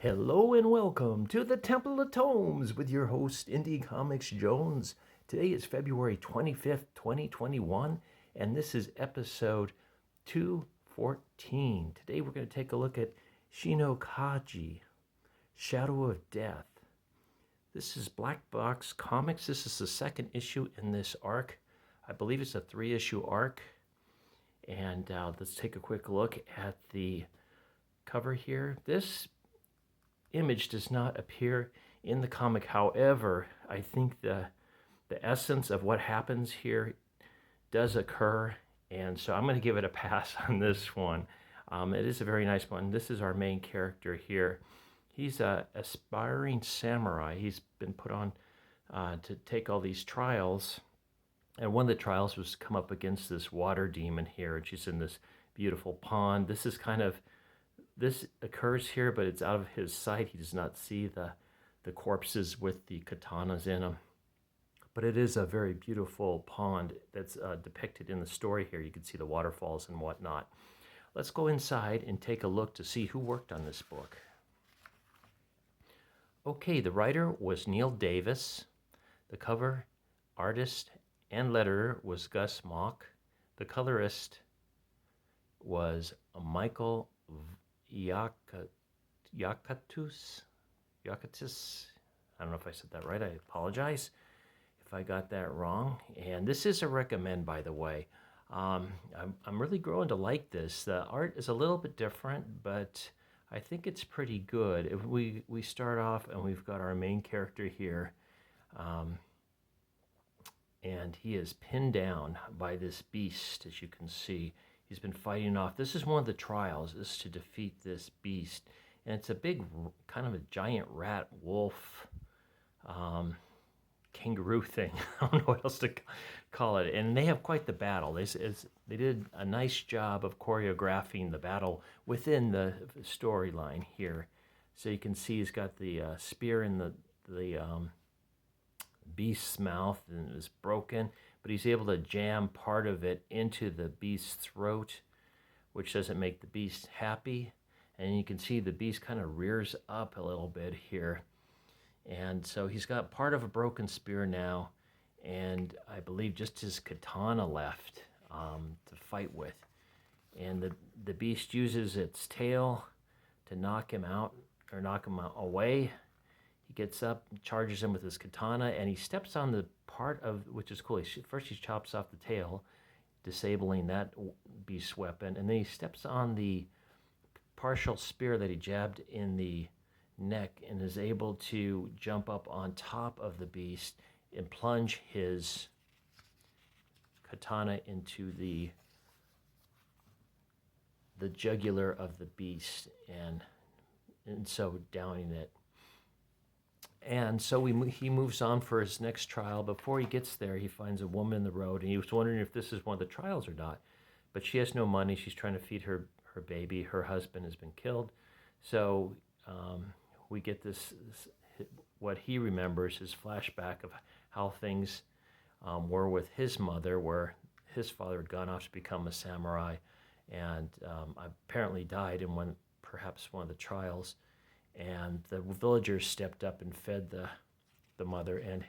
Hello and welcome to the Temple of Tomes with your host, Indie Comics Jones. Today is February 25th, 2021, and this is episode 214. Today we're going to take a look at Hachino Kage, Shadow of Death. This is Black Box Comics. This is the second issue in this arc. I believe it's a 3-issue arc. And let's take a quick look at the cover here. This image does not appear in the comic. However, I think the essence of what happens here does occur, and so I'm going to give it a pass on this one. It is a very nice one. This is our main character here. He's an aspiring samurai. He's been put on to take all these trials, and one of the trials was to come up against this water demon here, and she's in this beautiful pond. This occurs here, but it's out of his sight. He does not see the corpses with the katanas in them. But it is a very beautiful pond that's depicted in the story here. You can see the waterfalls and whatnot. Let's go inside and take a look to see who worked on this book. Okay, the writer was Neil Davis. The cover artist and letterer was Gus Mock. The colorist was Michael Yakatus. I don't know if I said that right. I apologize if I got that wrong. And this is a recommend, by the way. I'm really growing to like this. The art is a little bit different, but I think it's pretty good. If we start off and we've got our main character here, and he is pinned down by this beast, as you can see. He's been fighting off. This is one of the trials, is to defeat this beast. And it's a big, kind of a giant rat, wolf, kangaroo thing. I don't know what else to call it. And they have quite the battle. They did a nice job of choreographing the battle within the storyline here. So you can see he's got the spear in the beast's mouth, and it was broken, but he's able to jam part of it into the beast's throat, which doesn't make the beast happy. And you can see the beast kind of rears up a little bit here. And so he's got part of a broken spear now, and I believe just his katana left to fight with. And the beast uses its tail to knock him out, or knock him away. He gets up, charges him with his katana, and he steps on the part of, which is cool. First he chops off the tail, disabling that beast's weapon, and then he steps on the partial spear that he jabbed in the neck and is able to jump up on top of the beast and plunge his katana into the jugular of the beast, and so downing it. And so he moves on for his next trial. Before he gets there, he finds a woman in the road, and he was wondering if this is one of the trials or not. But she has no money. She's trying to feed her baby. Her husband has been killed. So we get this, what he remembers, his flashback of how things were with his mother, where his father had gone off to become a samurai, and apparently died in perhaps one of the trials. And the villagers stepped up and fed the mother and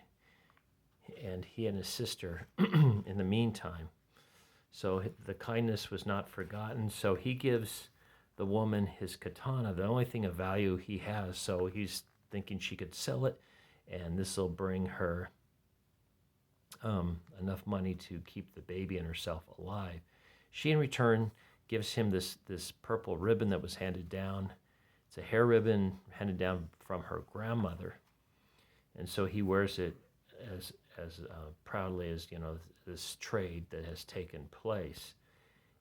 he and his sister in the meantime. So the kindness was not forgotten. So he gives the woman his katana, the only thing of value he has. So he's thinking she could sell it, and this will bring her enough money to keep the baby and herself alive. She, in return, gives him this purple ribbon that was handed down. It's a hair ribbon handed down from her grandmother, and so he wears it as proudly as, you know, this trade that has taken place.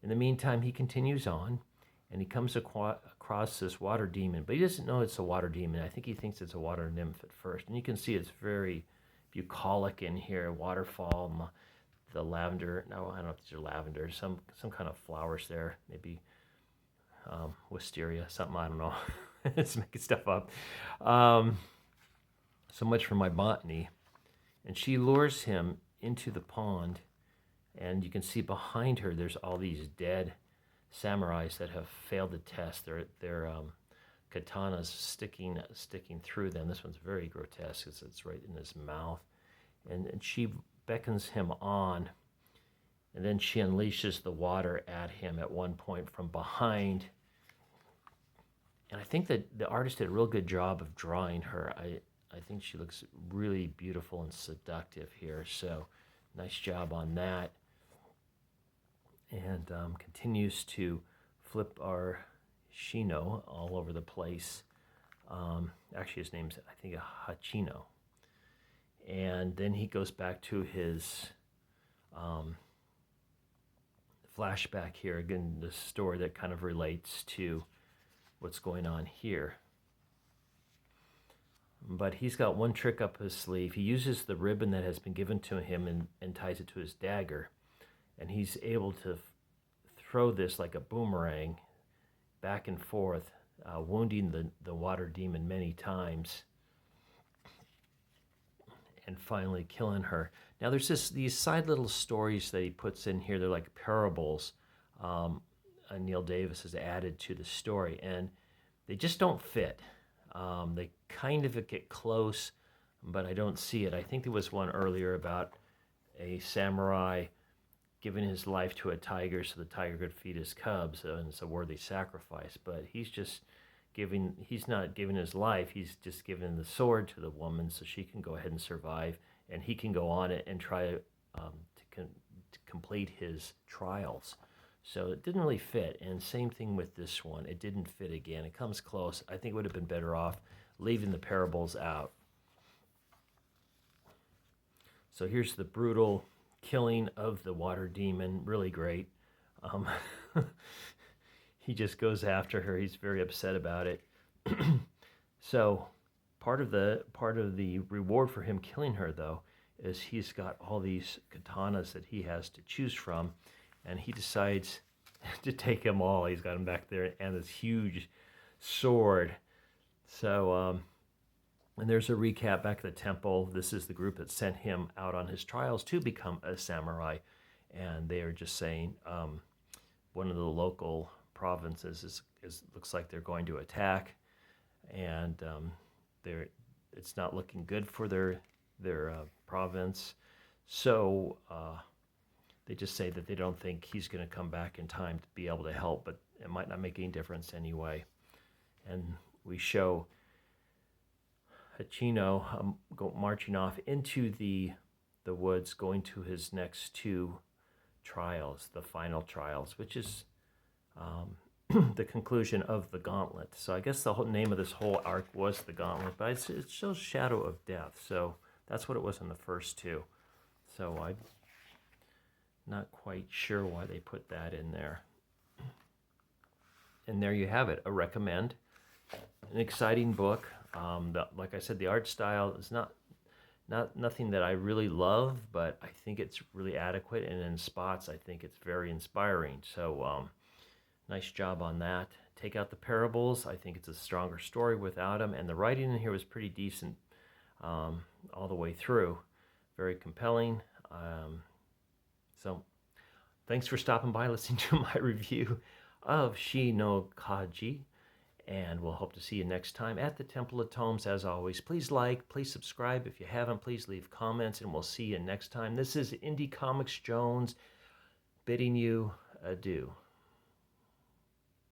In the meantime, he continues on, and he comes across this water demon, but he doesn't know it's a water demon. I think he thinks it's a water nymph at first, and you can see it's very bucolic in here. Waterfall, the lavender. No, I don't know if these are lavender. Some kind of flowers there, maybe. Wisteria, something, I don't know. It's making stuff up. So much for my botany. And she lures him into the pond, and you can see behind her there's all these dead samurais that have failed the test. Their katanas sticking through them. This one's very grotesque. It's right in his mouth. And she beckons him on, and then she unleashes the water at him at one point from behind. And I think that the artist did a real good job of drawing her. I think she looks really beautiful and seductive here. So nice job on that. And continues to flip our Hachino all over the place. Actually, his name's, I think, Hachino. And then he goes back to his flashback here. Again, the story that kind of relates to what's going on here. But he's got one trick up his sleeve. He uses the ribbon that has been given to him and ties it to his dagger. And he's able to throw this like a boomerang back and forth, wounding the water demon many times, and finally killing her. Now there's these side little stories that he puts in here. They're like parables. Neil Davis has added to the story, and they just don't fit. They kind of get close, but I don't see it. I think there was one earlier about a samurai giving his life to a tiger so the tiger could feed his cubs, and it's a worthy sacrifice. But he's not giving his life, he's just giving the sword to the woman so she can go ahead and survive, and he can go on it and try to complete his trials. So it didn't really fit, and same thing with this one. It didn't fit again. It comes close. I think it would have been better off leaving the parables out. So here's the brutal killing of the water demon. Really great. He just goes after her. He's very upset about it. So part of the reward for him killing her, though, is he's got all these katanas that he has to choose from, and he decides to take them all. He's got them back there and this huge sword. So, and there's a recap back at the temple. This is the group that sent him out on his trials to become a samurai. And they are just saying one of the local provinces looks like they're going to attack. And it's not looking good for their province. So they just say that they don't think he's going to come back in time to be able to help, but it might not make any difference anyway. And we show Hachino marching off into the woods, going to his next two trials, the final trials, which is the conclusion of the Gauntlet. So I guess the whole name of this whole arc was the Gauntlet, but it shows Shadow of Death. So that's what it was in the first two. So I'm not quite sure why they put that in there. And there you have it, a recommend. An exciting book. Like I said, the art style is not nothing that I really love, but I think it's really adequate, and in spots I think it's very inspiring. So nice job on that. Take out the parables. I think it's a stronger story without them, and the writing in here was pretty decent all the way through. Very compelling. So thanks for stopping by, listening to my review of Hachino Kage, and we'll hope to see you next time at the Temple of Tomes. As always, please like, please subscribe. If you haven't, please leave comments, and we'll see you next time. This is Indie Comics Jones bidding you adieu.